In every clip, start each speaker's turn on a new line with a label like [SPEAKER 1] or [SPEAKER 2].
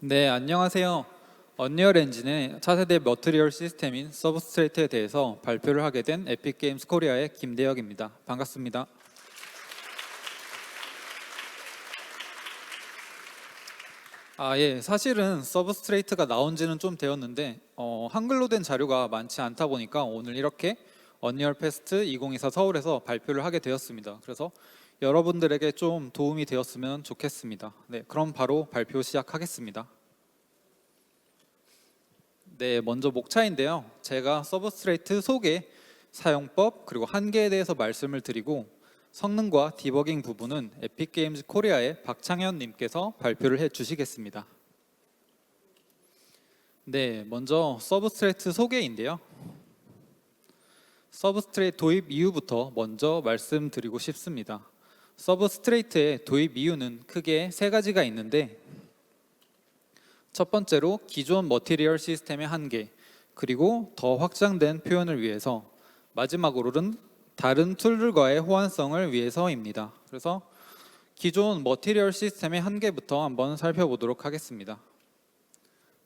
[SPEAKER 1] 네, 안녕하세요. 언리얼 엔진의 차세대 머티리얼 시스템인 서브스트레이트에 대해서 발표를 하게 된 에픽게임스 코리아의 김대혁입니다. 반갑습니다. 사실은 서브스트레이트가 나온 지는 좀 되었는데 한글로 된 자료가 많지 않다 보니까 오늘 이렇게 언리얼 페스트 2024 서울에서 발표를 하게 되었습니다. 그래서 여러분들에게 좀 도움이 되었으면 좋겠습니다. 네, 그럼 바로 발표 시작하겠습니다. 네, 먼저 목차인데요. 제가 서브스트레이트 소개, 사용법, 그리고 한계에 대해서 말씀을 드리고 성능과 디버깅 부분은 에픽게임즈 코리아의 박창현 님께서 발표를 해 주시겠습니다. 네, 먼저 서브스트레이트 소개인데요. 서브스트레이트 도입 이유부터 먼저 말씀드리고 싶습니다. 서브스트레이트의 도입 이유는 크게 세 가지가 있는데 첫 번째로 기존 머티리얼 시스템의 한계, 그리고 더 확장된 표현을 위해서, 마지막으로는 다른 툴들과의 호환성을 위해서입니다. 그래서 기존 머티리얼 시스템의 한계부터 한번 살펴보도록 하겠습니다.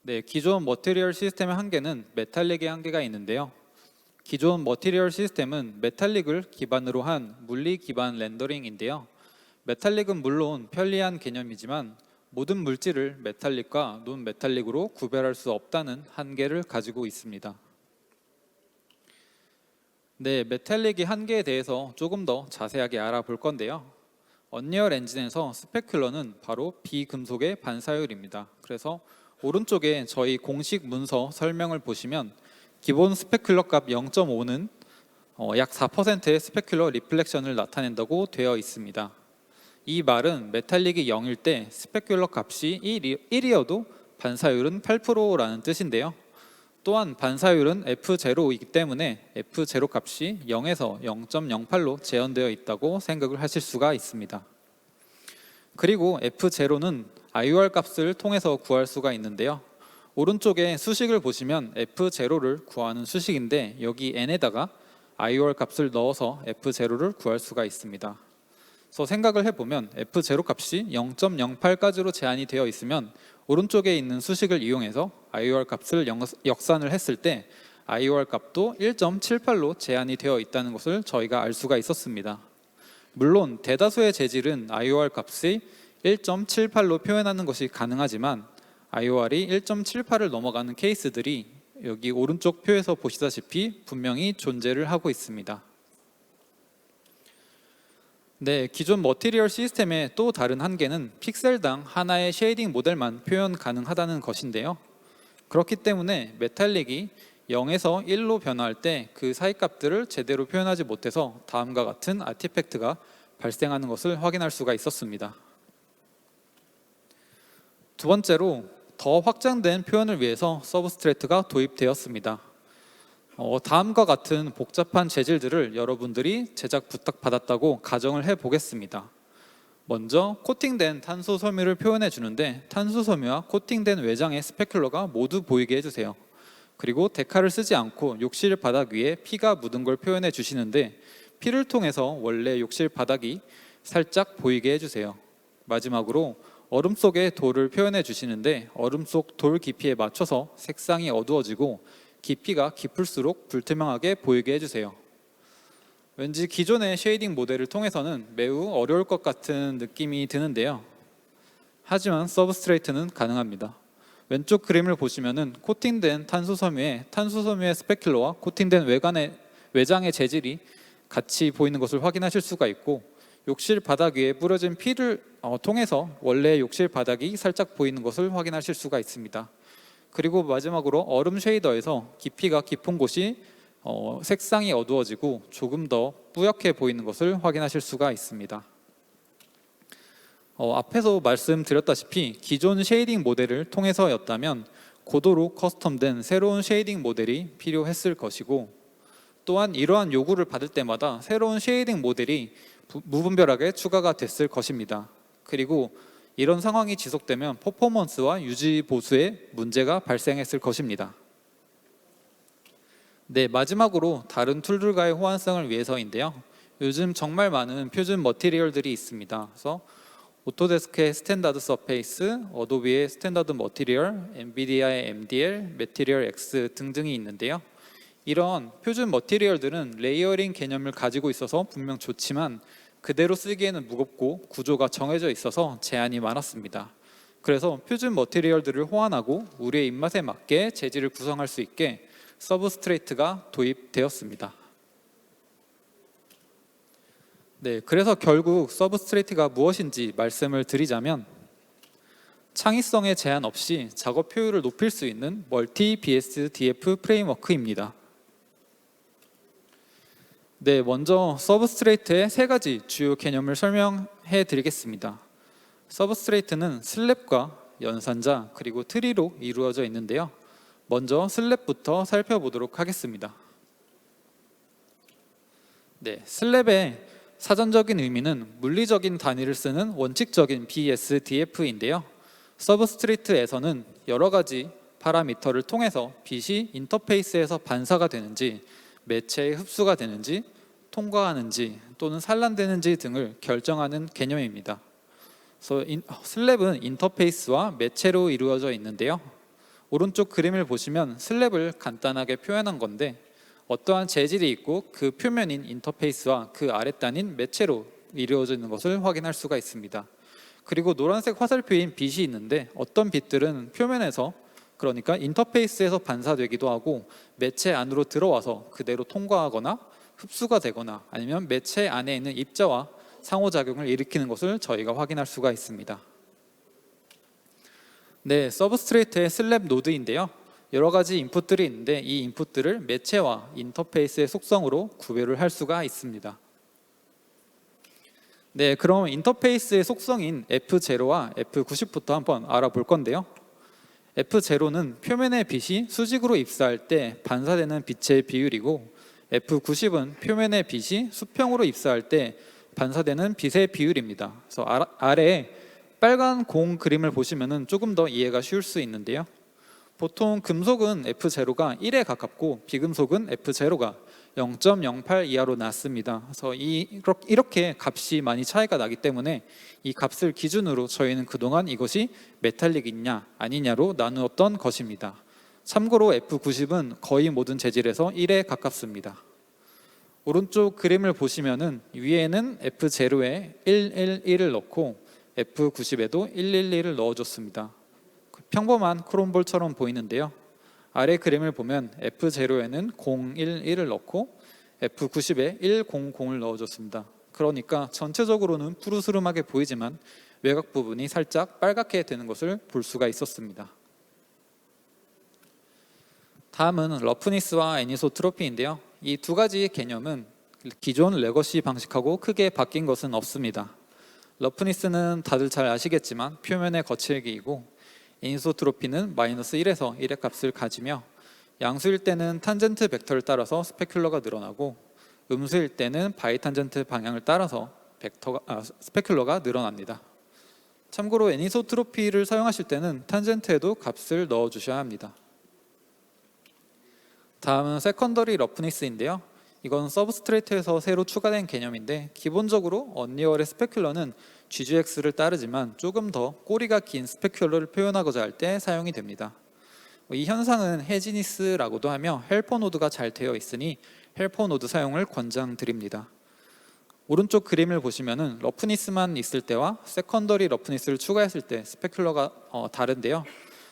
[SPEAKER 1] 네, 기존 머티리얼 시스템의 한계는 메탈릭의 한계가 있는데요. 기존 머티리얼 시스템은 메탈릭을 기반으로 한 물리 기반 렌더링인데요. 메탈릭은 물론 편리한 개념이지만 모든 물질을 메탈릭과 논 메탈릭으로 구별할 수 없다는 한계를 가지고 있습니다. 네, 메탈릭의 한계에 대해서 조금 더 자세하게 알아볼 건데요. 언리얼 엔진에서 스페큘러는 바로 비금속의 반사율입니다. 그래서 오른쪽에 저희 공식 문서 설명을 보시면 기본 스페큘러 값 0.5는 약 4%의 스페큘러 리플렉션을 나타낸다고 되어 있습니다. 이 말은 메탈릭이 0일 때 스페큘러 값이 1이어도 반사율은 8%라는 뜻인데요. 또한 반사율은 F0이기 때문에 F0 값이 0에서 0.08로 재현되어 있다고 생각을 하실 수가 있습니다. 그리고 F0는 IOR 값을 통해서 구할 수가 있는데요. 오른쪽에 수식을 보시면 F0를 구하는 수식인데 여기 n에다가 IOR 값을 넣어서 F0를 구할 수가 있습니다. 그래서 생각을 해보면 F0 값이 0.08까지로 제한이 되어 있으면 오른쪽에 있는 수식을 이용해서 IOR 값을 역산을 했을 때 IOR 값도 1.78로 제한이 되어 있다는 것을 저희가 알 수가 있었습니다. 물론 대다수의 재질은 IOR 값이 1.78로 표현하는 것이 가능하지만 IOR이 1.78을 넘어가는 케이스들이 여기 오른쪽 표에서 보시다시피 분명히 존재를 하고 있습니다. 네, 기존 머티리얼 시스템의 또 다른 한계는 픽셀당 하나의 쉐이딩 모델만 표현 가능하다는 것인데요. 그렇기 때문에 메탈릭이 0에서 1로 변화할 때 그 사이 값들을 제대로 표현하지 못해서 다음과 같은 아티팩트가 발생하는 것을 확인할 수가 있었습니다. 두 번째로 더 확장된 표현을 위해서 서브스트레이트가 도입되었습니다. 다음과 같은 복잡한 재질들을 여러분들이 제작 부탁받았다고 가정을 해보겠습니다. 먼저 코팅된 탄소 섬유를 표현해 주는데 탄소 섬유와 코팅된 외장의 스페큘러가 모두 보이게 해주세요. 그리고 데칼을 쓰지 않고 욕실 바닥 위에 피가 묻은 걸 표현해 주시는데 피를 통해서 원래 욕실 바닥이 살짝 보이게 해주세요. 마지막으로 얼음 속의 돌을 표현해 주시는데 얼음 속 돌 깊이에 맞춰서 색상이 어두워지고 깊이가 깊을수록 불투명하게 보이게 해주세요. 왠지 기존의 쉐이딩 모델을 통해서는 매우 어려울 것 같은 느낌이 드는데요. 하지만 서브스트레이트는 가능합니다. 왼쪽 그림을 보시면은 코팅된 탄소 섬유의 스페큘러와 코팅된 외장의 재질이 같이 보이는 것을 확인하실 수가 있고 욕실 바닥 위에 뿌려진 피를 통해서 원래 욕실 바닥이 살짝 보이는 것을 확인하실 수가 있습니다. 그리고 마지막으로 얼음 쉐이더에서 깊이가 깊은 곳이 색상이 어두워지고 조금 더 뿌옇게 보이는 것을 확인하실 수가 있습니다. 앞에서 말씀드렸다시피 기존 쉐이딩 모델을 통해서였다면 고도로 커스텀된 새로운 쉐이딩 모델이 필요했을 것이고 또한 이러한 요구를 받을 때마다 새로운 쉐이딩 모델이 무분별하게 추가가 됐을 것입니다. 그리고 이런 상황이 지속되면 퍼포먼스와 유지 보수에 문제가 발생했을 것입니다. 네, 마지막으로 다른 툴들과의 호환성을 위해서인데요. 요즘 정말 많은 표준 머티리얼들이 있습니다. 그래서 오토데스크의 스탠다드 서페이스, 어도비의 스탠다드 머티리얼, 엔비디아의 MDL, 매티리얼 X 등등이 있는데요. 이런 표준 머티리얼들은 레이어링 개념을 가지고 있어서 분명 좋지만 그대로 쓰기에는 무겁고 구조가 정해져 있어서 제한이 많았습니다. 그래서 표준 머티리얼들을 호환하고 우리의 입맛에 맞게 재질을 구성할 수 있게 서브스트레이트가 도입되었습니다. 네, 그래서 결국 서브스트레이트가 무엇인지 말씀을 드리자면 창의성에 제한 없이 작업 효율을 높일 수 있는 멀티 BSDF 프레임워크입니다. 네, 먼저 서브스트레이트의 세 가지 주요 개념을 설명해 드리겠습니다. 서브스트레이트는 슬랩과 연산자 그리고 트리로 이루어져 있는데요. 먼저 슬랩부터 살펴보도록 하겠습니다. 네, 슬랩의 사전적인 의미는 물리적인 단위를 쓰는 원칙적인 BSDF인데요. 서브스트레이트에서는 여러 가지 파라미터를 통해서 빛이 인터페이스에서 반사가 되는지, 매체에 흡수가 되는지, 통과하는지 또는 산란되는지 등을 결정하는 개념입니다. 그래서 슬랩은 인터페이스와 매체로 이루어져 있는데요. 오른쪽 그림을 보시면 슬랩을 간단하게 표현한 건데 어떠한 재질이 있고 그 표면인 인터페이스와 그 아랫단인 매체로 이루어져 있는 것을 확인할 수가 있습니다. 그리고 노란색 화살표인 빛이 있는데 어떤 빛들은 표면에서 그러니까 인터페이스에서 반사되기도 하고 매체 안으로 들어와서 그대로 통과하거나 흡수가 되거나 아니면 매체 안에 있는 입자와 상호작용을 일으키는 것을 저희가 확인할 수가 있습니다. 네, 서브스트레이트의 슬랩 노드인데요. 여러 가지 인풋들이 있는데 이 인풋들을 매체와 인터페이스의 속성으로 구별을 할 수가 있습니다. 네, 그럼 인터페이스의 속성인 F0와 F90부터 한번 알아볼 건데요. F0는 표면의 빛이 수직으로 입사할 때 반사되는 빛의 비율이고 F90은 표면의 빛이 수평으로 입사할 때 반사되는 빛의 비율입니다. 그래서 아래에 빨간 공 그림을 보시면 조금 더 이해가 쉬울 수 있는데요. 보통 금속은 F0가 1에 가깝고 비금속은 F0가 0.08 이하로 낮습니다. 그래서 이렇게 값이 많이 차이가 나기 때문에 이 값을 기준으로 저희는 그동안 이것이 메탈릭이냐 아니냐로 나누었던 것입니다. 참고로 F90은 거의 모든 재질에서 1에 가깝습니다. 오른쪽 그림을 보시면은 위에는 F0에 111을 넣고 F90에도 111을 넣어줬습니다. 평범한 크롬볼처럼 보이는데요. 아래 그림을 보면 F0에는 011을 넣고 F90에 100을 넣어줬습니다. 그러니까 전체적으로는 푸르스름하게 보이지만 외곽 부분이 살짝 빨갛게 되는 것을 볼 수가 있었습니다. 다음은 러프니스와 애니소트로피인데요. 이 두 가지 개념은 기존 레거시 방식하고 크게 바뀐 것은 없습니다. 러프니스는 다들 잘 아시겠지만 표면의 거칠기이고 애니소트로피는 마이너스 1에서 1의 값을 가지며 양수일 때는 탄젠트 벡터를 따라서 스페큘러가 늘어나고 음수일 때는 바이탄젠트 방향을 따라서 스페큘러가 늘어납니다. 참고로 애니소트로피를 사용하실 때는 탄젠트에도 값을 넣어 주셔야 합니다. 다음은 세컨더리 러프니스인데요. 이건 서브스트레이트에서 새로 추가된 개념인데 기본적으로 언리얼의 스페큘러는 GGX를 따르지만 조금 더 꼬리가 긴 스페큘러를 표현하고자 할 때 사용이 됩니다. 이 현상은 헤지니스라고도 하며 헬퍼 노드가 잘 되어 있으니 헬퍼 노드 사용을 권장드립니다. 오른쪽 그림을 보시면은 러프니스만 있을 때와 세컨더리 러프니스를 추가했을 때 스페큘러가 다른데요.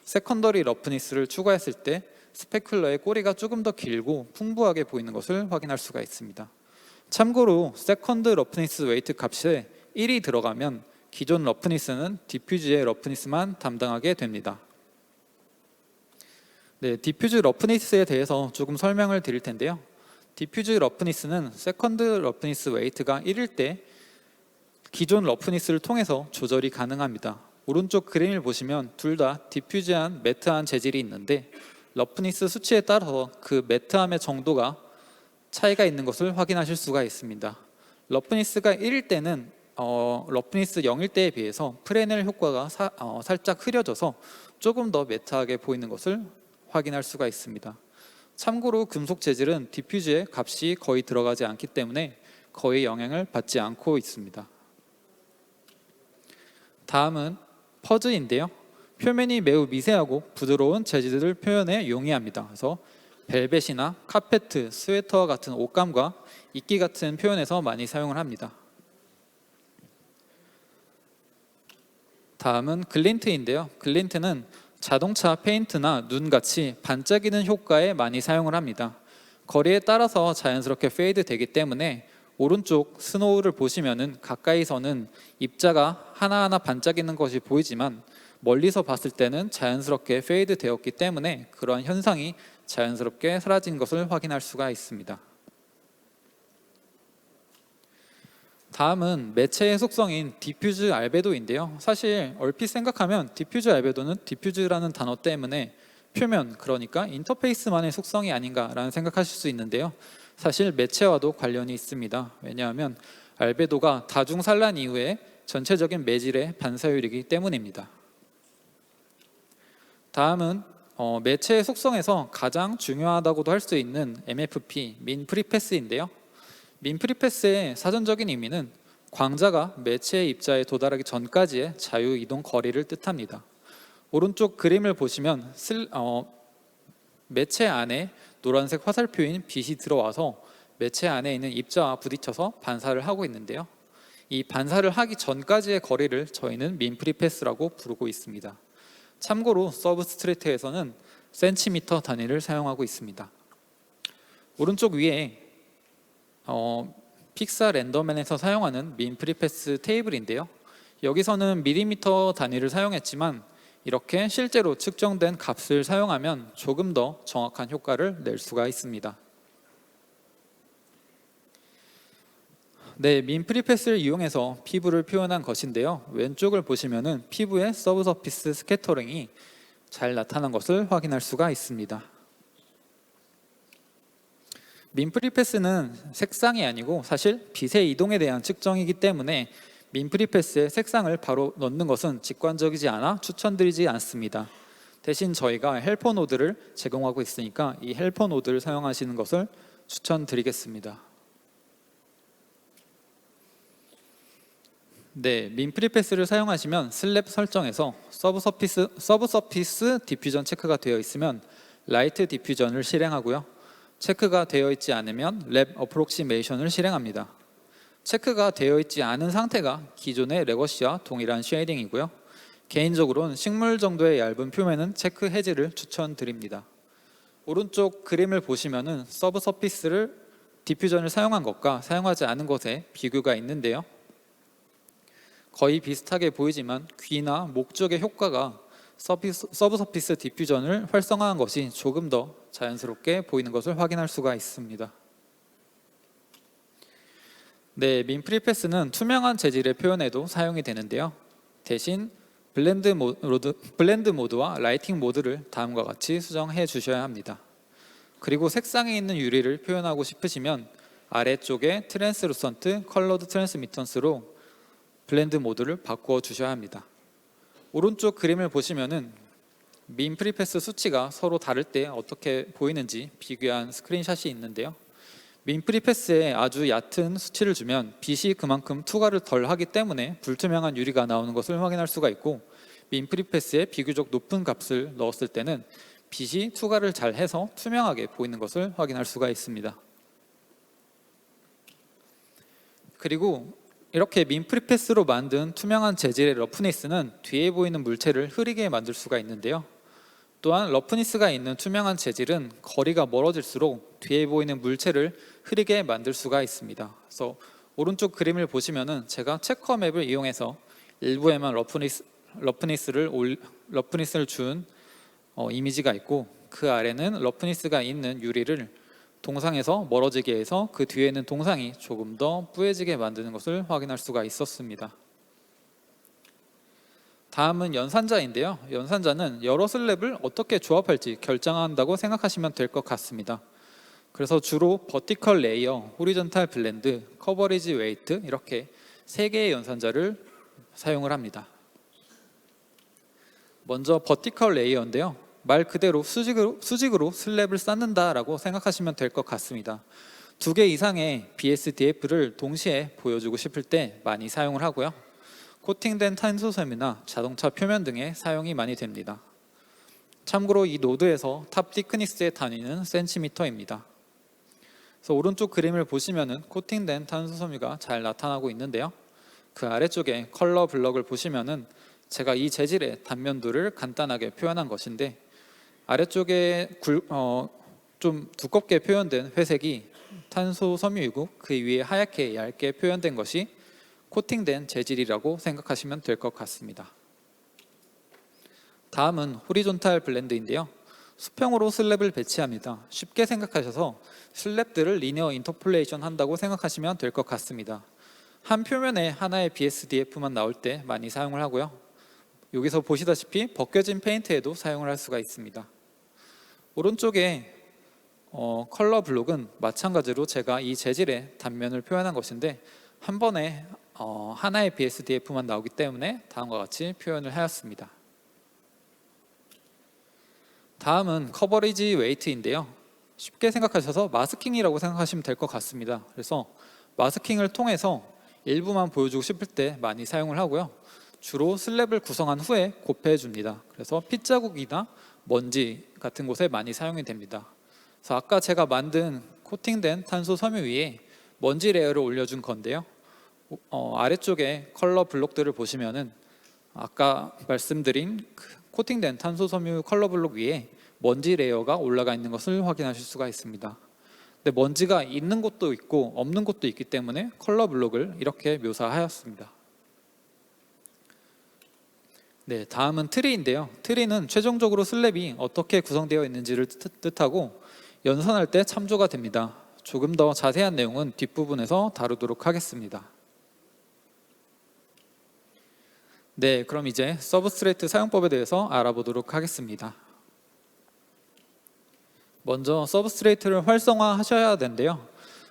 [SPEAKER 1] 세컨더리 러프니스를 추가했을 때 스페큘러의 꼬리가 조금 더 길고 풍부하게 보이는 것을 확인할 수가 있습니다. 참고로 세컨드 러프니스 웨이트 값에 1이 들어가면 기존 러프니스는 디퓨즈의 러프니스만 담당하게 됩니다. 네, 디퓨즈 러프니스에 대해서 조금 설명을 드릴 텐데요. 디퓨즈 러프니스는 세컨드 러프니스 웨이트가 1일 때 기존 러프니스를 통해서 조절이 가능합니다. 오른쪽 그림을 보시면 둘 다 디퓨즈한 매트한 재질이 있는데 러프니스 수치에 따라서 그 매트함의 정도가 차이가 있는 것을 확인하실 수가 있습니다. 러프니스가 1일 때는 러프니스 0일 때에 비해서 프레넬 효과가 살짝 흐려져서 조금 더 매트하게 보이는 것을 확인할 수가 있습니다. 참고로 금속 재질은 디퓨즈의 값이 거의 들어가지 않기 때문에 거의 영향을 받지 않고 있습니다. 다음은 퍼즈인데요. 표면이 매우 미세하고 부드러운 재질을 표현에 용이합니다. 그래서 벨벳이나 카페트, 스웨터와 같은 옷감과 이끼 같은 표현에서 많이 사용을 합니다. 다음은 글린트인데요. 글린트는 자동차 페인트나 눈같이 반짝이는 효과에 많이 사용을 합니다. 거리에 따라서 자연스럽게 페이드 되기 때문에 오른쪽 스노우를 보시면은 가까이서는 입자가 하나하나 반짝이는 것이 보이지만 멀리서 봤을 때는 자연스럽게 페이드 되었기 때문에 그러한 현상이 자연스럽게 사라진 것을 확인할 수가 있습니다. 다음은 매체의 속성인 디퓨즈 알베도인데요. 사실 얼핏 생각하면 디퓨즈 알베도는 디퓨즈라는 단어 때문에 표면, 그러니까 인터페이스만의 속성이 아닌가라는 생각하실 수 있는데요. 사실 매체와도 관련이 있습니다. 왜냐하면 알베도가 다중산란 이후에 전체적인 매질의 반사율이기 때문입니다. 다음은 매체의 속성에서 가장 중요하다고도 할 수 있는 MFP, 민 프리패스인데요. 민 프리패스의 사전적인 의미는 광자가 매체의 입자에 도달하기 전까지의 자유 이동 거리를 뜻합니다. 오른쪽 그림을 보시면 매체 안에 노란색 화살표인 빛이 들어와서 매체 안에 있는 입자와 부딪혀서 반사를 하고 있는데요. 이 반사를 하기 전까지의 거리를 저희는 민 프리패스라고 부르고 있습니다. 참고로 서브스트레이트에서는 센티미터 단위를 사용하고 있습니다. 오른쪽 위에 픽사 렌더맨에서 사용하는 민 프리패스 테이블인데요. 여기서는 밀리미터 단위를 사용했지만 이렇게 실제로 측정된 값을 사용하면 조금 더 정확한 효과를 낼 수가 있습니다. 네, 민 프리패스를 이용해서 피부를 표현한 것인데요. 왼쪽을 보시면은 피부의 서브서피스 스캐터링이 잘 나타난 것을 확인할 수가 있습니다. 민 프리패스는 색상이 아니고 사실 빛의 이동에 대한 측정이기 때문에 민 프리패스의 색상을 바로 넣는 것은 직관적이지 않아 추천드리지 않습니다. 대신 저희가 헬퍼 노드를 제공하고 있으니까 이 헬퍼 노드를 사용하시는 것을 추천드리겠습니다. 네, 민 프리패스를 사용하시면 슬랩 설정에서 서브서피스 디퓨전 체크가 되어 있으면 라이트 디퓨전을 실행하고요. 체크가 되어 있지 않으면 랩 어프록시메이션을 실행합니다. 체크가 되어 있지 않은 상태가 기존의 레거시와 동일한 쉐이딩이고요. 개인적으로는 식물 정도의 얇은 표면은 체크 해지를 추천드립니다. 오른쪽 그림을 보시면은 서브서피스를 디퓨전을 사용한 것과 사용하지 않은 것에 비교가 있는데요. 거의 비슷하게 보이지만 귀나 목 쪽의 효과가 서브서피스 디퓨전을 활성화한 것이 조금 더 자연스럽게 보이는 것을 확인할 수가 있습니다. 네, 민 프리패스는 투명한 재질의 표현에도 사용이 되는데요. 대신 블렌드 모드와 라이팅 모드를 다음과 같이 수정해 주셔야 합니다. 그리고 색상에 있는 유리를 표현하고 싶으시면 아래쪽에 트랜스루선트 컬러드 트랜스미턴스로 블렌드 모드를 바꾸어 주셔야 합니다. 오른쪽 그림을 보시면은 민 프리패스 수치가 서로 다를 때 어떻게 보이는지 비교한 스크린샷이 있는데요. 민 프리패스에 아주 얕은 수치를 주면 빛이 그만큼 투과를 덜 하기 때문에 불투명한 유리가 나오는 것을 확인할 수가 있고, 민 프리패스에 비교적 높은 값을 넣었을 때는 빛이 투과를 잘 해서 투명하게 보이는 것을 확인할 수가 있습니다. 그리고 이렇게 민 프리패스로 만든 투명한 재질의 러프니스는 뒤에 보이는 물체를 흐리게 만들 수가 있는데요. 또한 러프니스가 있는 투명한 재질은 거리가 멀어질수록 뒤에 보이는 물체를 흐리게 만들 수가 있습니다. 그래서 오른쪽 그림을 보시면은 제가 체커 맵을 이용해서 일부에만 러프니스를 준 이미지가 있고, 그 아래는 러프니스가 있는 유리를 동상에서 멀어지게 해서 그 뒤에 있는 동상이 조금 더 뿌얘지게 만드는 것을 확인할 수가 있었습니다. 다음은 연산자인데요. 연산자는 여러 슬랩을 어떻게 조합할지 결정한다고 생각하시면 될 것 같습니다. 그래서 주로 버티컬 레이어, 호리존탈 블렌드, 커버리지 웨이트 이렇게 3개의 연산자를 사용을 합니다. 먼저 버티컬 레이어인데요. 말 그대로 수직으로 슬랩을 쌓는다라고 생각하시면 될 것 같습니다. 2개 이상의 BSDF를 동시에 보여주고 싶을 때 많이 사용을 하고요. 코팅된 탄소섬유나 자동차 표면 등에 사용이 많이 됩니다. 참고로 이 노드에서 탑 티크니스의 단위는 센티미터입니다. 그래서 오른쪽 그림을 보시면은 코팅된 탄소섬유가 잘 나타나고 있는데요. 그 아래쪽에 컬러 블럭을 보시면은 제가 이 재질의 단면도를 간단하게 표현한 것인데, 아래쪽에 좀 두껍게 표현된 회색이 탄소섬유이고 그 위에 하얗게 얇게 표현된 것이 코팅된 재질이라고 생각하시면 될 것 같습니다. 다음은 호리존탈 블렌드인데요. 수평으로 슬랩을 배치합니다. 쉽게 생각하셔서 슬랩들을 리니어 인터폴레이션 한다고 생각하시면 될 것 같습니다. 한 표면에 하나의 BSDF만 나올 때 많이 사용을 하고요. 여기서 보시다시피 벗겨진 페인트에도 사용을 할 수가 있습니다. 오른쪽에 컬러 블록은 마찬가지로 제가 이 재질의 단면을 표현한 것인데, 한 번에 하나의 BSDF만 나오기 때문에 다음과 같이 표현을 하였습니다. 다음은 커버리지 웨이트인데요. 쉽게 생각하셔서 마스킹이라고 생각하시면 될 것 같습니다. 그래서 마스킹을 통해서 일부만 보여주고 싶을 때 많이 사용을 하고요. 주로 슬랩을 구성한 후에 곱해 줍니다. 그래서 핏자국이나 먼지 같은 곳에 많이 사용이 됩니다. 그래서 아까 제가 만든 코팅된 탄소 섬유 위에 먼지 레이어를 올려준 건데요. 아래쪽에 컬러 블록들을 보시면은 아까 말씀드린 코팅된 탄소 섬유 컬러 블록 위에 먼지 레이어가 올라가 있는 것을 확인하실 수가 있습니다. 근데 먼지가 있는 곳도 있고 없는 곳도 있기 때문에 컬러 블록을 이렇게 묘사하였습니다. 네, 다음은 트리인데요. 트리는 최종적으로 슬랩이 어떻게 구성되어 있는지를 뜻하고 연선할 때 참조가 됩니다. 조금 더 자세한 내용은 뒷부분에서 다루도록 하겠습니다. 네, 그럼 이제 서브스트레이트 사용법에 대해서 알아보도록 하겠습니다. 먼저 서브스트레이트를 활성화하셔야 되는데요.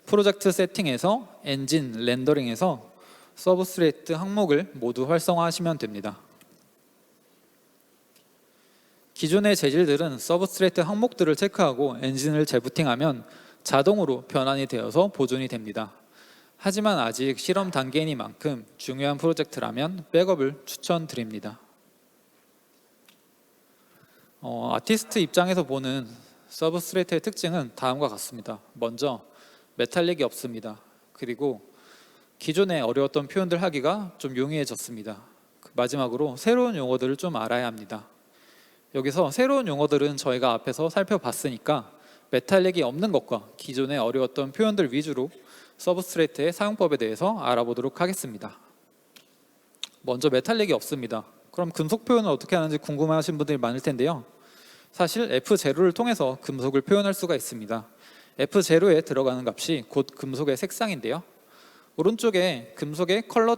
[SPEAKER 1] 프로젝트 세팅에서 엔진, 렌더링에서 서브스트레이트 항목을 모두 활성화하시면 됩니다. 기존의 재질들은 서브스트레이트 항목들을 체크하고 엔진을 재부팅하면 자동으로 변환이 되어서 보존이 됩니다. 하지만 아직 실험 단계이니만큼 중요한 프로젝트라면 백업을 추천드립니다. 아티스트 입장에서 보는 서브스트레이트의 특징은 다음과 같습니다. 먼저 메탈릭이 없습니다. 그리고 기존에 어려웠던 표현들 하기가 좀 용이해졌습니다. 마지막으로 새로운 용어들을 좀 알아야 합니다. 여기서 새로운 용어들은 저희가 앞에서 살펴봤으니까 메탈릭이 없는 것과 기존에 어려웠던 표현들 위주로 서브스트레이트의 사용법에 대해서 알아보도록 하겠습니다. 먼저 메탈릭이 없습니다. 그럼 금속 표현을 어떻게 하는지 궁금해하신 분들이 많을 텐데요. 사실 F0를 통해서 금속을 표현할 수가 있습니다. F0에 들어가는 값이 곧 금속의 색상인데요. 오른쪽에 금속의 컬러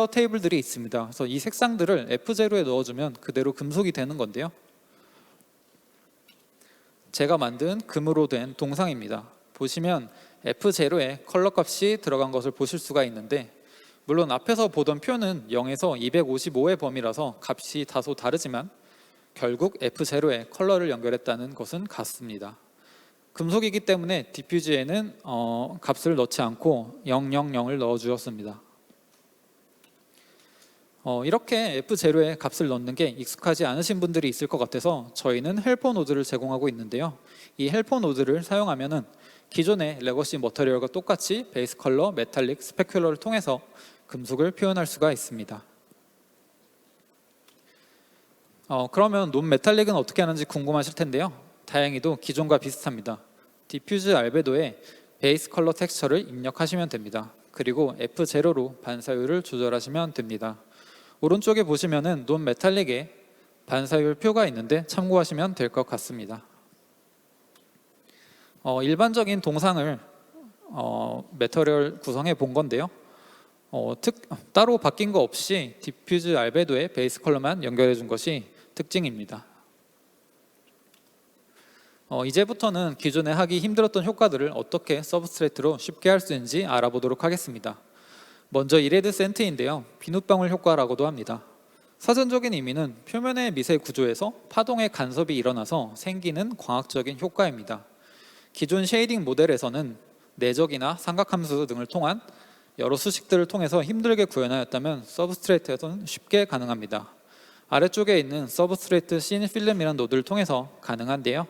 [SPEAKER 1] 테이블들이 있습니다. 그래서 이 색상들을 F0에 넣어주면 그대로 금속이 되는 건데요. 제가 만든 금으로 된 동상입니다. 보시면 F0에 컬러 값이 들어간 것을 보실 수가 있는데, 물론 앞에서 보던 표는 0에서 255의 범위라서 값이 다소 다르지만 결국 F0에 컬러를 연결했다는 것은 같습니다. 금속이기 때문에 디퓨즈에는 값을 넣지 않고 000을 넣어 주었습니다. 이렇게 F0에 값을 넣는 게 익숙하지 않으신 분들이 있을 것 같아서 저희는 헬퍼 노드를 제공하고 있는데요. 이 헬퍼 노드를 사용하면은 기존의 레거시 머터리얼과 똑같이 베이스 컬러, 메탈릭, 스페큘러를 통해서 금속을 표현할 수가 있습니다. 그러면 논 메탈릭은 어떻게 하는지 궁금하실 텐데요. 다행히도 기존과 비슷합니다. 디퓨즈 알베도에 베이스 컬러 텍스처를 입력하시면 됩니다. 그리고 F0로 반사율을 조절하시면 됩니다. 오른쪽에 보시면은 논 메탈릭에 반사율 표가 있는데 참고하시면 될 것 같습니다. 일반적인 동상을 매터리얼 구성해 본 건데요. 따로 바뀐 거 없이 디퓨즈 알베도에 베이스 컬러만 연결해 준 것이 특징입니다. 이제부터는 기존에 하기 힘들었던 효과들을 어떻게 서브스트레이트로 쉽게 할 수 있는지 알아보도록 하겠습니다. 먼저 이레드센트인데요. 비눗방울 효과라고도 합니다. 사전적인 의미는 표면의 미세 구조에서 파동의 간섭이 일어나서 생기는 광학적인 효과입니다. 기존 쉐이딩 모델에서는 내적이나 삼각함수 등을 통한 여러 수식들을 통해서 힘들게 구현하였다면 서브스트레이트에서는 쉽게 가능합니다. 아래쪽에 있는 서브스트레이트 씬 필름이라는 노드를 통해서 가능한데요.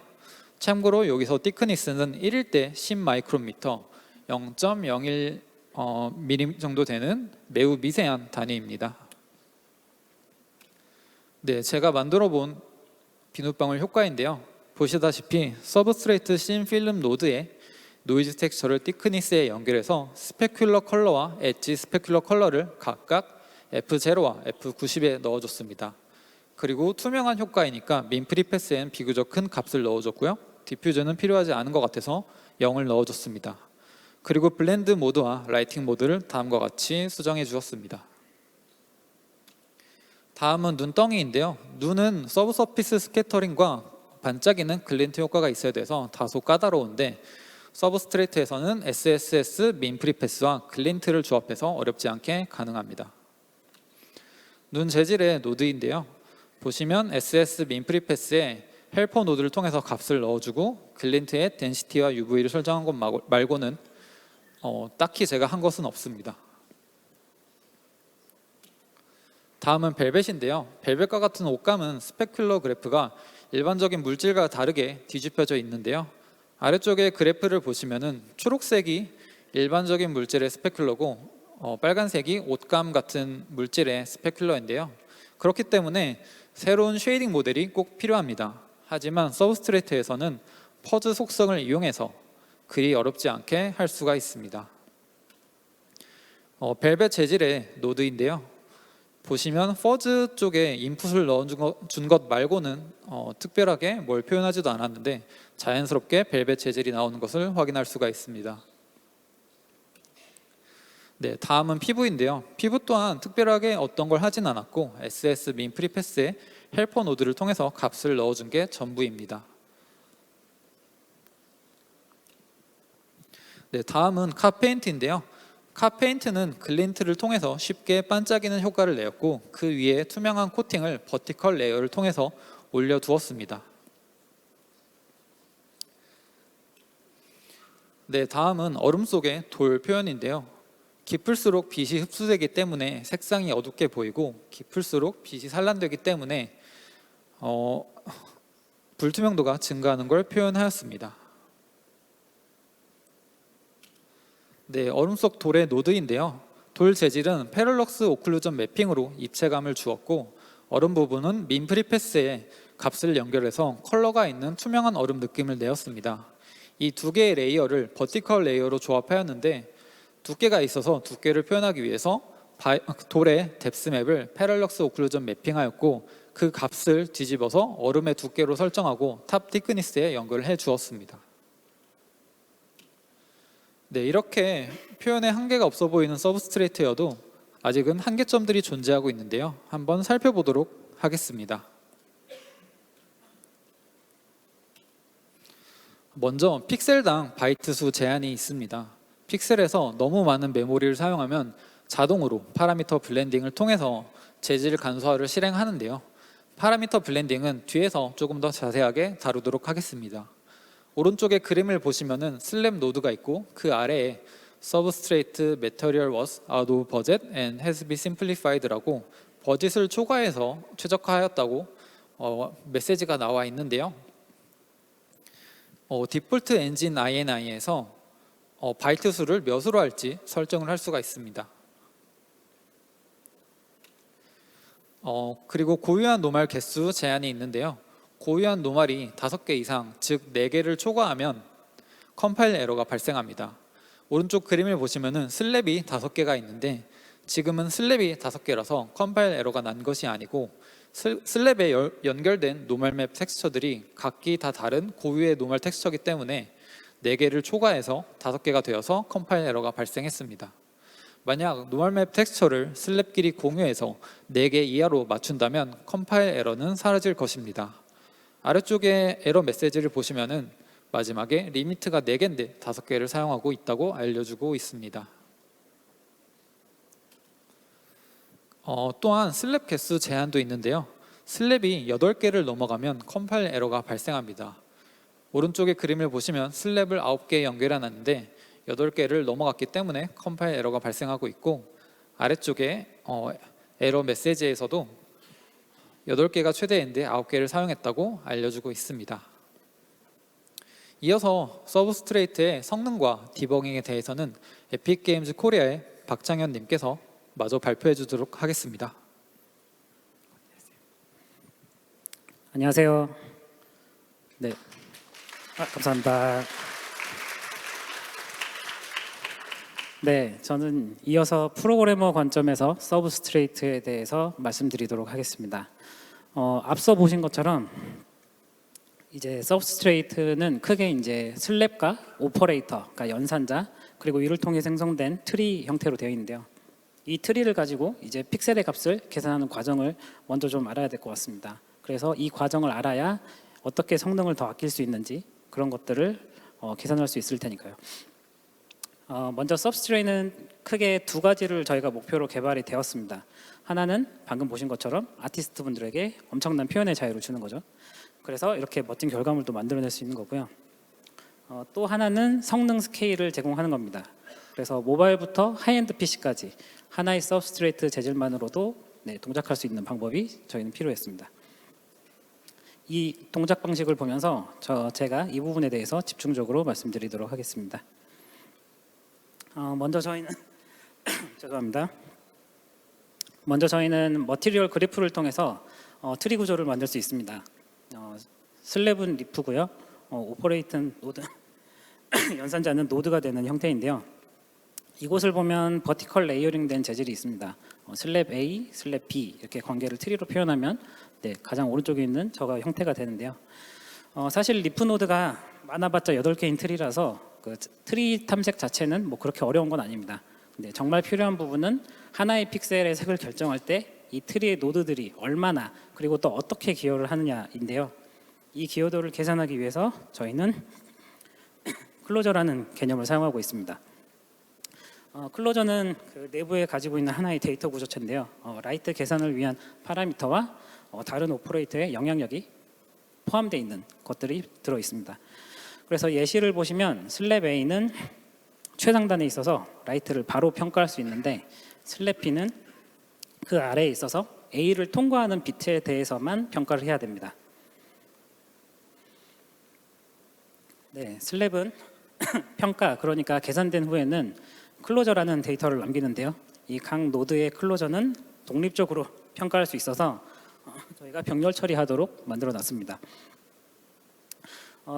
[SPEAKER 1] 참고로 여기서 티크니스는 1일 때 10 마이크로미터, 0.01 미리 정도 되는 매우 미세한 단위입니다. 네, 제가 만들어 본 비눗방울 효과인데요. 보시다시피 서브스트레이트 씬 필름 노드에 노이즈 텍스처를 티크니스에 연결해서 스페큘러 컬러와 엣지 스페큘러 컬러를 각각 F0와 F90에 넣어줬습니다. 그리고 투명한 효과이니까 민프리 패스엔 비교적 큰 값을 넣어줬고요. 디퓨저는 필요하지 않은 것 같아서 0을 넣어줬습니다. 그리고 블렌드 모드와 라이팅 모드를 다음과 같이 수정해 주었습니다. 다음은 눈덩이인데요. 눈은 서브서피스 스캐터링과 반짝이는 글린트 효과가 있어야 돼서 다소 까다로운데 서브스트레이트에서는 SSS 민프리 패스와 글린트를 조합해서 어렵지 않게 가능합니다. 눈 재질의 노드인데요. 보시면 SS 민프리 패스에 헬퍼 노드를 통해서 값을 넣어주고 글린트의 덴시티와 UV를 설정한 것 말고는 딱히 제가 한 것은 없습니다. 다음은 벨벳인데요. 벨벳과 같은 옷감은 스페큘러 그래프가 일반적인 물질과 다르게 뒤집혀져 있는데요. 아래쪽에 그래프를 보시면은 초록색이 일반적인 물질의 스페큘러고 빨간색이 옷감 같은 물질의 스페큘러인데요. 그렇기 때문에 새로운 쉐이딩 모델이 꼭 필요합니다. 하지만 서브스트레이트에서는 퍼즈 속성을 이용해서 그리 어렵지 않게 할 수가 있습니다. 벨벳 재질의 노드인데요. 보시면 퍼즈 쪽에 인풋을 넣어준 것 말고는 특별하게 뭘 표현하지도 않았는데 자연스럽게 벨벳 재질이 나오는 것을 확인할 수가 있습니다. 네, 다음은 피부인데요. 피부 또한 특별하게 어떤 걸 하진 않았고 SS 민프리 패스에 헬퍼 노드를 통해서 값을 넣어준 게 전부입니다. 네, 다음은 카페인트인데요. 카페인트는 글린트를 통해서 쉽게 반짝이는 효과를 내었고 그 위에 투명한 코팅을 버티컬 레이어를 통해서 올려두었습니다. 네, 다음은 얼음 속의 돌 표현인데요. 깊을수록 빛이 흡수되기 때문에 색상이 어둡게 보이고 깊을수록 빛이 산란되기 때문에 불투명도가 증가하는 걸 표현하였습니다. 네, 얼음 속 돌의 노드인데요. 돌 재질은 패럴럭스 오클루전 매핑으로 입체감을 주었고 얼음 부분은 민프리 패스에 값을 연결해서 컬러가 있는 투명한 얼음 느낌을 내었습니다. 이 두 개의 레이어를 버티컬 레이어로 조합하였는데 두께가 있어서 두께를 표현하기 위해서 돌의 뎁스 맵을 패럴럭스 오클루전 매핑하였고 그 값을 뒤집어서 얼음의 두께로 설정하고 탑 티크니스에 연결해 주었습니다. 네, 이렇게 표현에 한계가 없어 보이는 서브스트레이트여도 아직은 한계점들이 존재하고 있는데요. 한번 살펴보도록 하겠습니다. 먼저 픽셀당 바이트 수 제한이 있습니다. 픽셀에서 너무 많은 메모리를 사용하면 자동으로 파라미터 블렌딩을 통해서 재질 간소화를 실행하는데요. 파라미터 블렌딩은 뒤에서 조금 더 자세하게 다루도록 하겠습니다. 오른쪽에 그림을 보시면은 슬랩 노드가 있고 그 아래에 Substrate Material was out of budget and has been simplified라고 버짓을 초과해서 최적화하였다고 메시지가 나와 있는데요. 디폴트 엔진 INI에서 바이트 수를 몇으로 할지 설정을 할 수가 있습니다. 그리고 고유한 노말 개수 제한이 있는데요. 고유한 노말이 5개 이상, 즉 4개를 초과하면 컴파일 에러가 발생합니다. 오른쪽 그림을 보시면은 슬랩이 5개가 있는데 지금은 슬랩이 5개라서 컴파일 에러가 난 것이 아니고 슬랩에 연결된 노말 맵 텍스처들이 각기 다 다른 고유의 노말 텍스처이기 때문에 4개를 초과해서 5개가 되어서 컴파일 에러가 발생했습니다. 만약 노멀 맵 텍스처를 슬랩끼리 공유해서 4개 이하로 맞춘다면 컴파일 에러는 사라질 것입니다. 아래쪽에 에러 메시지를 보시면은 마지막에 리미트가 4개인데 5개를 사용하고 있다고 알려주고 있습니다. 또한 슬랩 개수 제한도 있는데요. 슬랩이 8개를 넘어가면 컴파일 에러가 발생합니다. 오른쪽에 그림을 보시면 슬랩을 9개 연결해놨는데 8개를 넘어갔기 때문에 컴파일 에러가 발생하고 있고, 아래쪽에 에러 메시지에서도 8개가 최대인데 9개를 사용했다고 알려주고 있습니다. 이어서 서브스트레이트의 성능과 디버깅에 대해서는 에픽게임즈 코리아의 박창현 님께서 마저 발표해 주도록 하겠습니다.
[SPEAKER 2] 안녕하세요. 네, 감사합니다. 네, 저는 이어서 프로그래머 관점에서 서브스트레이트에 대해서 말씀드리도록 하겠습니다. 앞서 보신 것처럼 이제 서브스트레이트는 크게 이제 슬랩과 오퍼레이터, 그러니까 연산자, 그리고 이를 통해 생성된 트리 형태로 되어 있는데요. 이 트리를 가지고 이제 픽셀의 값을 계산하는 과정을 먼저 좀 알아야 될 것 같습니다. 그래서 이 과정을 알아야 어떻게 성능을 더 아낄 수 있는지 그런 것들을 계산할 수 있을 테니까요. 먼저 서브스트레이트는 크게 두 가지를 저희가 목표로 개발이 되었습니다. 하나는 방금 보신 것처럼 아티스트 분들에게 엄청난 표현의 자유를 주는 거죠. 그래서 이렇게 멋진 결과물도 만들어낼 수 있는 거고요. 또 하나는 성능 스케일을 제공하는 겁니다. 그래서 모바일부터 하이엔드 PC까지 하나의 서브스트레이트 재질만으로도 동작할 수 있는 방법이 저희는 필요했습니다. 이 동작 방식을 보면서 제가 이 부분에 대해서 집중적으로 말씀드리도록 하겠습니다. 먼저 저희는 죄송합니다. 먼저 저희는 머티리얼 그래프를 통해서 트리 구조를 만들 수 있습니다. 슬랩은 리프고요. 오퍼레이트는 노드, 연산자는 노드가 되는 형태인데요. 이곳을 보면 버티컬 레이어링된 재질이 있습니다. 슬랩 A, 슬랩 B 이렇게 관계를 트리로 표현하면 가장 오른쪽에 있는 저가 형태가 되는데요. 사실 리프 노드가 많아봤자 8개인 트리라서 그 트리 탐색 자체는 뭐 그렇게 어려운 건 아닙니다. 근데 정말 필요한 부분은 하나의 픽셀의 색을 결정할 때 이 트리의 노드들이 얼마나 그리고 또 어떻게 기여를 하느냐인데요. 이 기여도를 계산하기 위해서 저희는 클로저라는 개념을 사용하고 있습니다. 클로저는 그 내부에 가지고 있는 하나의 데이터 구조체인데요. 라이트 계산을 위한 파라미터와 다른 오퍼레이터의 영향력이 포함되어 있는 것들이 들어 있습니다. 그래서 예시를 보시면 슬랩 A는 최상단에 있어서 라이트를 바로 평가할 수 있는데 슬랩 B는 그 아래에 있어서 A를 통과하는 비트에 대해서만 평가를 해야 됩니다. 슬랩은 평가, 그러니까 계산된 후에는 클로저라는 데이터를 남기는데요. 이 각 노드의 클로저는 독립적으로 평가할 수 있어서 저희가 병렬 처리하도록 만들어 놨습니다.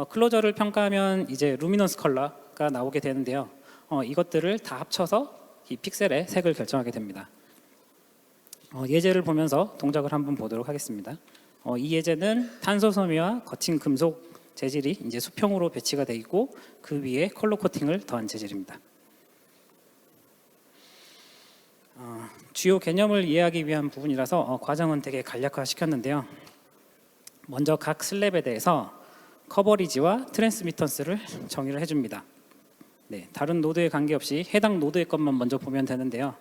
[SPEAKER 2] 클로저를 평가하면 이제 루미넌스 컬러가 나오게 되는데요. 이것들을 다 합쳐서 이 픽셀의 색을 결정하게 됩니다. 예제를 보면서 동작을 한번 보도록 하겠습니다. 이 예제는 탄소 섬유와 거친 금속 재질이 이제 수평으로 배치가 되어 있고 그 위에 컬러 코팅을 더한 재질입니다. 주요 개념을 이해하기 위한 부분이라서 과정은 되게 간략화 시켰는데요. 먼저 각 슬랩에 대해서 커버리지와 트랜스미턴스를 정의를 해줍니다. 다른 노드에 관계없이 해당 노드의 것만 먼저 보면 되는데요.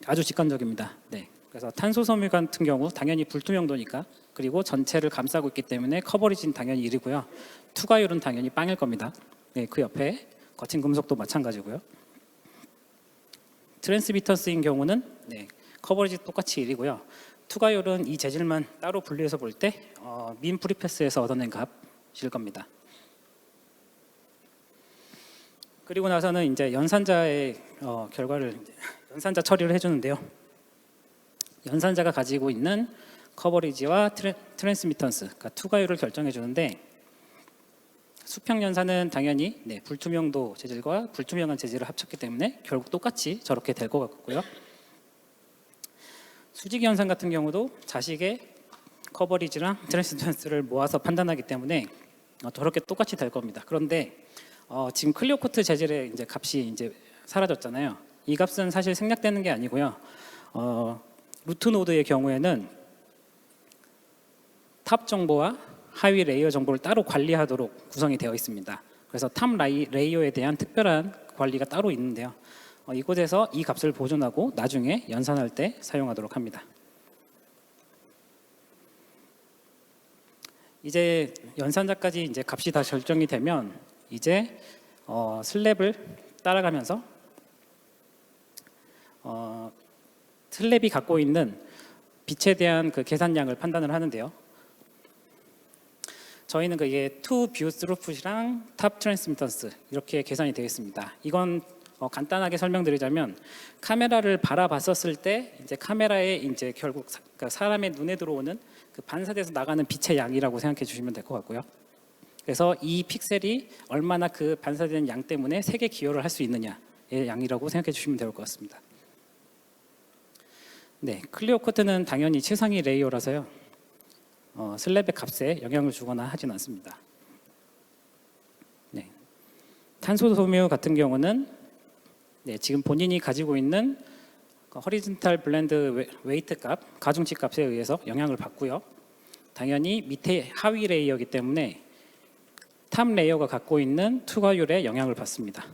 [SPEAKER 2] 아주 직관적입니다. 그래서 탄소 섬유 같은 경우 당연히 불투명도니까, 그리고 전체를 감싸고 있기 때문에 커버리지는 당연히 1이고요. 투과율은 당연히 빵일 겁니다. 그 옆에 거친 금속도 마찬가지고요. 트랜스미턴스인 경우는 커버리지 똑같이 1이고요. 투과율은 이 재질만 따로 분리해서 볼 때 민 프리패스에서 얻어낸 값일 겁니다. 그리고 나서는 이제 연산자의 결과를 연산자 처리를 해주는데요. 연산자가 가지고 있는 커버리지와 트랜스미턴스, 그러니까 투과율을 결정해 주는데, 수평 연산은 당연히 불투명도 재질과 불투명한 재질을 합쳤기 때문에 결국 똑같이 저렇게 될 것 같고요. 수직 연산 같은 경우도 자식의 커버리지랑 트랜스미턴스를 모아서 판단하기 때문에 저렇게 똑같이 될 겁니다. 그런데 지금 클리어 코트 재질의 이제 값이 이제 사라졌잖아요. 이 값은 사실 생략되는 게 아니고요. 루트 노드의 경우에는 탑 정보와 하위 레이어 정보를 따로 관리하도록 구성이 되어 있습니다. 그래서 탑 레이어에 대한 특별한 관리가 따로 있는데요. 이곳에서 이 값을 보존하고 나중에 연산할 때 사용하도록 합니다. 이제 연산자까지 이제 값이 다 결정이 되면 이제 슬랩을 따라가면서 슬랩이 갖고 있는 빛에 대한 그 계산량을 판단을 하는데요. 저희는 그게 투 뷰 스루풋이랑 탑 트랜스미턴스 이렇게 계산이 되어 있습니다. 이건 간단하게 설명드리자면 카메라를 바라봤었을 때 이제 카메라에 이제 결국 그러니까 사람의 눈에 들어오는 그 반사돼서 나가는 빛의 양이라고 생각해 주시면 될 것 같고요. 그래서 이 픽셀이 얼마나 그 반사되는 양 때문에 색에 기여를 할 수 있느냐의 양이라고 생각해 주시면 될 것 같습니다. 네, 클리어 코트는 당연히 최상위 레이어라서요. 슬랩의 값에 영향을 주거나 하진 않습니다. 네, 탄소 소묘 같은 경우는 지금 본인이 가지고 있는 허리즌탈 블렌드 웨이트 값, 가중치 값에 의해서 영향을 받고요. 당연히 밑에 하위 레이어이기 때문에 탑 레이어가 갖고 있는 투과율에 영향을 받습니다.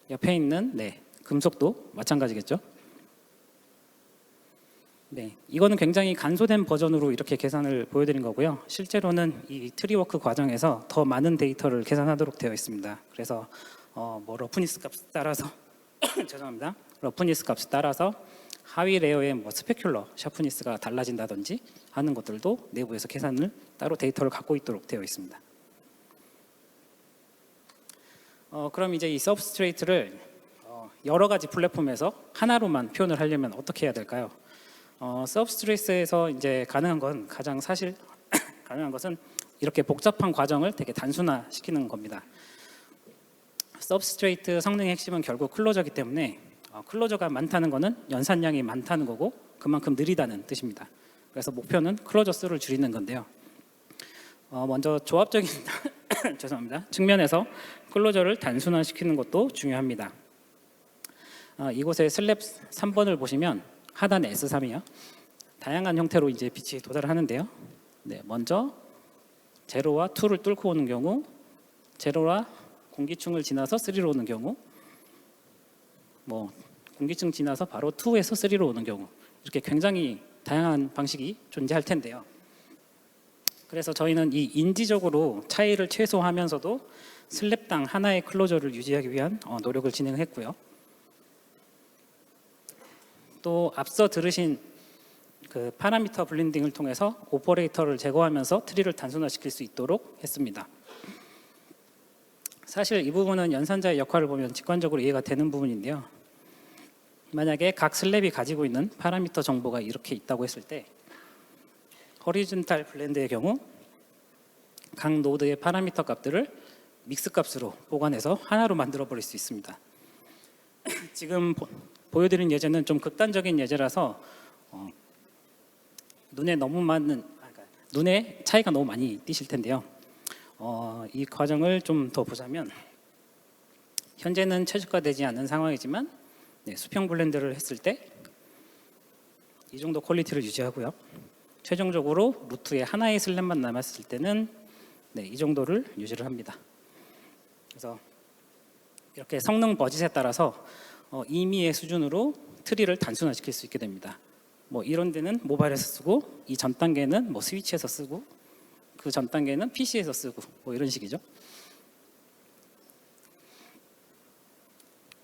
[SPEAKER 2] 옆에 있는 금속도 마찬가지겠죠. 네, 이거는 굉장히 간소된 버전으로 이렇게 계산을 보여드린 거고요. 실제로는 이 트리워크 과정에서 더 많은 데이터를 계산하도록 되어 있습니다. 그래서 뭐 러프니스 값 따라서 죄송합니다. 러프니스 값에 따라서 하위 레이어의 뭐 스페큘러 샤프니스가 달라진다든지 하는 것들도 내부에서 계산을 따로 데이터를 갖고 있도록 되어 있습니다. 그럼 이제 이 서브스트레이트를 여러 가지 플랫폼에서 하나로만 표현을 하려면 어떻게 해야 될까요? 서브스트레이트에서 이제 가능한 건 가장 사실 가능한 것은 이렇게 복잡한 과정을 되게 단순화시키는 겁니다. 서브스트레이트 성능의 핵심은 결국 클로저이기 때문에 클로저가 많다는 것은 연산량이 많다는 거고 그만큼 느리다는 뜻입니다. 그래서 목표는 클로저 수를 줄이는 건데요. 먼저 조합적인 죄송합니다. 측면에서 클로저를 단순화시키는 것도 중요합니다. 이곳에 슬랩 3번을 보시면 하단에 S3이요. 다양한 형태로 이제 빛이 도달을 하는데요. 네, 먼저 제로와 2를 뚫고 오는 경우, 제로와 공기층을 지나서 3로 오는 경우, 뭐 공기층 지나서 바로 2에서 3로 오는 경우 이렇게 굉장히 다양한 방식이 존재할 텐데요. 그래서 저희는 이 인지적으로 차이를 최소화하면서도 슬랩당 하나의 클로저를 유지하기 위한 노력을 진행했고요. 또 앞서 들으신 그 파라미터 블렌딩을 통해서 오퍼레이터를 제거하면서 트리를 단순화시킬 수 있도록 했습니다. 사실 이 부분은 연산자의 역할을 보면 직관적으로 이해가 되는 부분인데요. 만약에 각 슬랩이 가지고 있는 파라미터 정보가 이렇게 있다고 했을 때 허리즌탈 블렌드의 경우 각 노드의 파라미터 값들을 믹스 값으로 보관해서 하나로 만들어 버릴 수 있습니다. 지금 보여드린 예제는 좀 극단적인 예제라서 눈에 차이가 너무 많이 띄실 텐데요. 이 과정을 좀 더 보자면 현재는 최적화되지 않은 상황이지만 수평 블렌드를 했을 때 이 정도 퀄리티를 유지하고요. 최종적으로 루트에 하나의 슬랩만 남았을 때는 이 정도를 유지를 합니다. 그래서 이렇게 성능 버짓에 따라서 임의의 수준으로 트리를 단순화시킬 수 있게 됩니다. 뭐 이런 데는 모바일에서 쓰고 이 전 단계는 뭐 스위치에서 쓰고 그 전 단계는 PC에서 쓰고 뭐 이런 식이죠.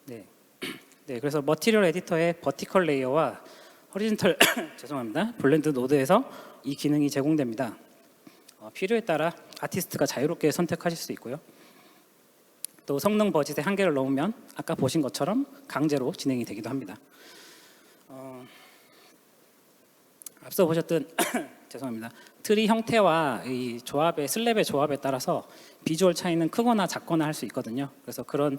[SPEAKER 2] 네, 그래서 머티리얼 에디터의 버티컬 레이어와 허리즌털 죄송합니다. 블렌드 노드에서 이 기능이 제공됩니다. 필요에 따라 아티스트가 자유롭게 선택하실 수 있고요. 또 성능 버짓에 한계를 넣으면 아까 보신 것처럼 강제로 진행이 되기도 합니다. 앞서 보셨던 죄송합니다. 트리 형태와 이 조합의 슬랩의 조합에 따라서 비주얼 차이는 크거나 작거나 할 수 있거든요. 그래서 그런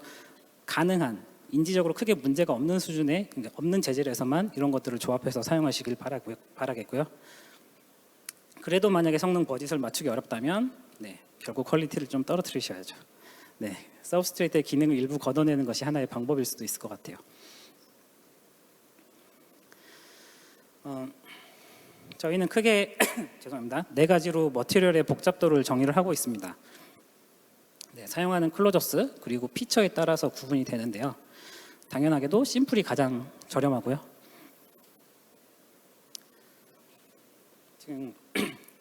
[SPEAKER 2] 가능한 인지적으로 크게 문제가 없는 수준의 없는 재질에서만 이런 것들을 조합해서 사용하시길 바라겠고요. 그래도 만약에 성능 버짓을 맞추기 어렵다면 결국 퀄리티를 좀 떨어뜨리셔야죠. 서브스트레이트의 기능을 일부 걷어내는 것이 하나의 방법일 수도 있을 것 같아요. 저희는 크게 죄송합니다. 4가지로 머티리얼의 복잡도를 정의를 하고 있습니다. 사용하는 클로저스 그리고 피처에 따라서 구분이 되는데요. 당연하게도 심플이 가장 저렴하고요. 지금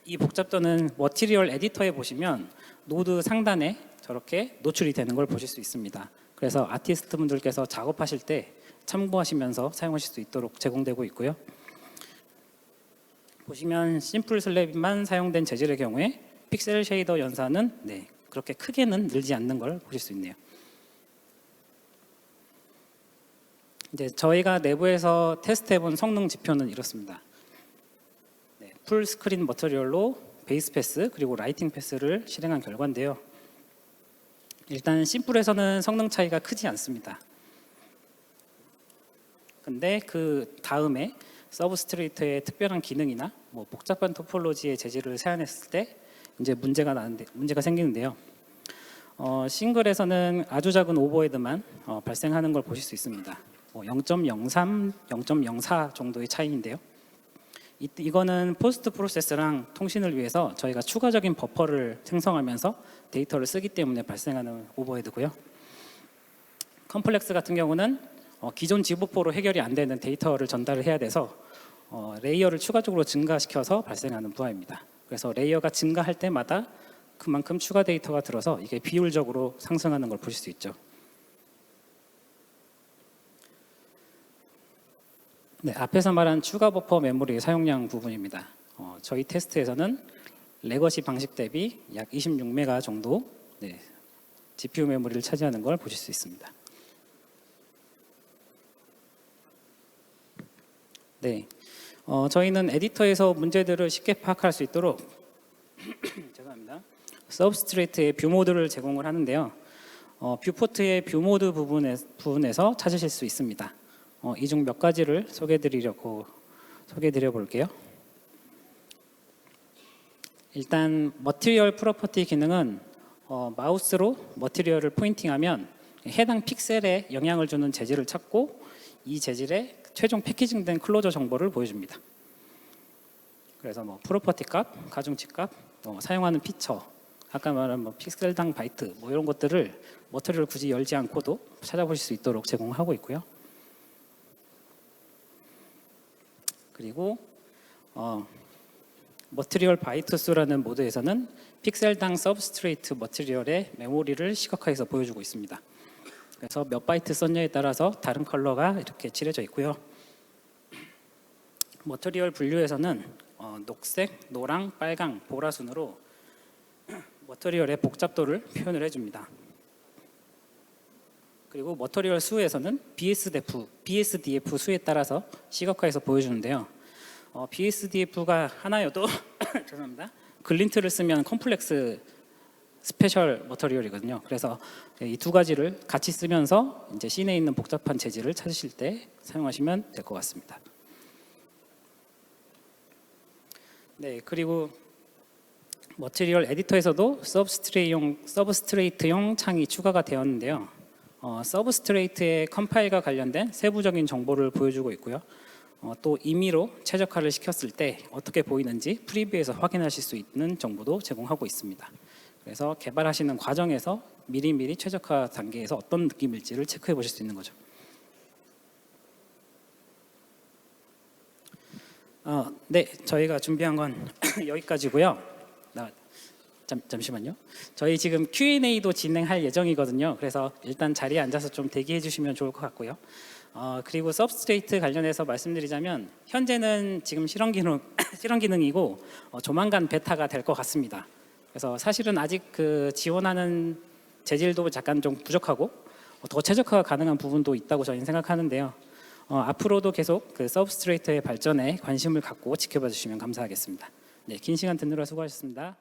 [SPEAKER 2] 이 복잡도는 머티리얼 에디터에 보시면 노드 상단에 저렇게 노출이 되는 걸 보실 수 있습니다. 그래서 아티스트 분들께서 작업하실 때 참고하시면서 사용하실 수 있도록 제공되고 있고요. 보시면 심플 슬랩만 사용된 재질의 경우에 픽셀 쉐이더 연산은 그렇게 크게는 늘지 않는 걸 보실 수 있네요. 이제 저희가 내부에서 테스트해본 성능 지표는 이렇습니다. 풀 스크린 머터리얼로 베이스 패스 그리고 라이팅 패스를 실행한 결과인데요. 일단 심플에서는 성능 차이가 크지 않습니다. 근데 그 다음에 서브스트레이트의 특별한 기능이나 뭐 복잡한 토폴로지의 재질을 사용했을 때 이제 문제가 생기는데요. 싱글에서는 아주 작은 오버헤드만 발생하는 걸 보실 수 있습니다. 0.03, 0.04 정도의 차이인데요. 이거는 포스트 프로세스랑 통신을 위해서 저희가 추가적인 버퍼를 생성하면서 데이터를 쓰기 때문에 발생하는 오버헤드고요. 컴플렉스 같은 경우는 기존 지부포로 해결이 안 되는 데이터를 전달을 해야 돼서 레이어를 추가적으로 증가시켜서 발생하는 부하입니다. 그래서 레이어가 증가할 때마다 그만큼 추가 데이터가 들어서 이게 비율적으로 상승하는 걸 보실 수 있죠. 앞에서 말한 추가 버퍼 메모리 사용량 부분입니다. 저희 테스트에서는 레거시 방식 대비 약 26메가 정도 GPU 메모리를 차지하는 걸 보실 수 있습니다. 저희는 에디터에서 문제들을 쉽게 파악할 수 있도록 죄송합니다. 서브스트레이트의 뷰 모드를 제공을 하는데요. 뷰포트의 뷰 모드 부분에서 찾으실 수 있습니다. 이 중 몇 가지를 소개해드려 볼게요. 일단 머티리얼 프로퍼티 기능은 마우스로 머티리얼을 포인팅하면 해당 픽셀에 영향을 주는 재질을 찾고 이 재질의 최종 패키징된 클로저 정보를 보여줍니다. 그래서 뭐 프로퍼티 값, 가중치 값, 사용하는 피처, 아까 말한 픽셀당 바이트 이런 것들을 머티리얼 굳이 열지 않고도 찾아보실 수 있도록 제공하고 있고요. 그리고 머티리얼 바이트 수라는 모드에서는 픽셀당 서브스트레이트 머티리얼의 메모리를 시각화해서 보여주고 있습니다. 그래서 몇 바이트 썼냐에 따라서 다른 컬러가 이렇게 칠해져 있고요. 머티리얼 분류에서는 녹색, 노랑, 빨강, 보라 순으로 머티리얼의 복잡도를 표현을 해줍니다. 그리고 머티리얼 수에서는 BSDF 수에 따라서 시각화해서 보여주는데요. BSDF가 하나여도 죄송합니다. 글린트를 쓰면 컴플렉스 스페셜 머티리얼이거든요. 그래서 이 두 가지를 같이 쓰면서 이제 씬에 있는 복잡한 재질을 찾으실 때 사용하시면 될 것 같습니다. 그리고 머티리얼 에디터에서도 서브스트레이트용 창이 추가가 되었는데요. 서브스트레이트의 컴파일과 관련된 세부적인 정보를 보여주고 있고요. 또 임의로 최적화를 시켰을 때 어떻게 보이는지 프리뷰에서 확인하실 수 있는 정보도 제공하고 있습니다. 그래서 개발하시는 과정에서 미리미리 최적화 단계에서 어떤 느낌일지를 체크해 보실 수 있는 거죠. 저희가 준비한 건 여기까지고요. 잠시만요. 저희 지금 Q&A도 진행할 예정이거든요. 그래서 일단 자리에 앉아서 좀 대기해 주시면 좋을 것 같고요. 그리고 서브스트레이트 관련해서 말씀드리자면 현재는 지금 실험 기능이고 조만간 베타가 될 것 같습니다. 그래서 사실은 아직 그 지원하는 재질도 약간 좀 부족하고 더 최적화가 가능한 부분도 있다고 저희는 생각하는데요. 앞으로도 계속 그 서브스트레이트의 발전에 관심을 갖고 지켜봐 주시면 감사하겠습니다. 긴 시간 듣느라 수고하셨습니다.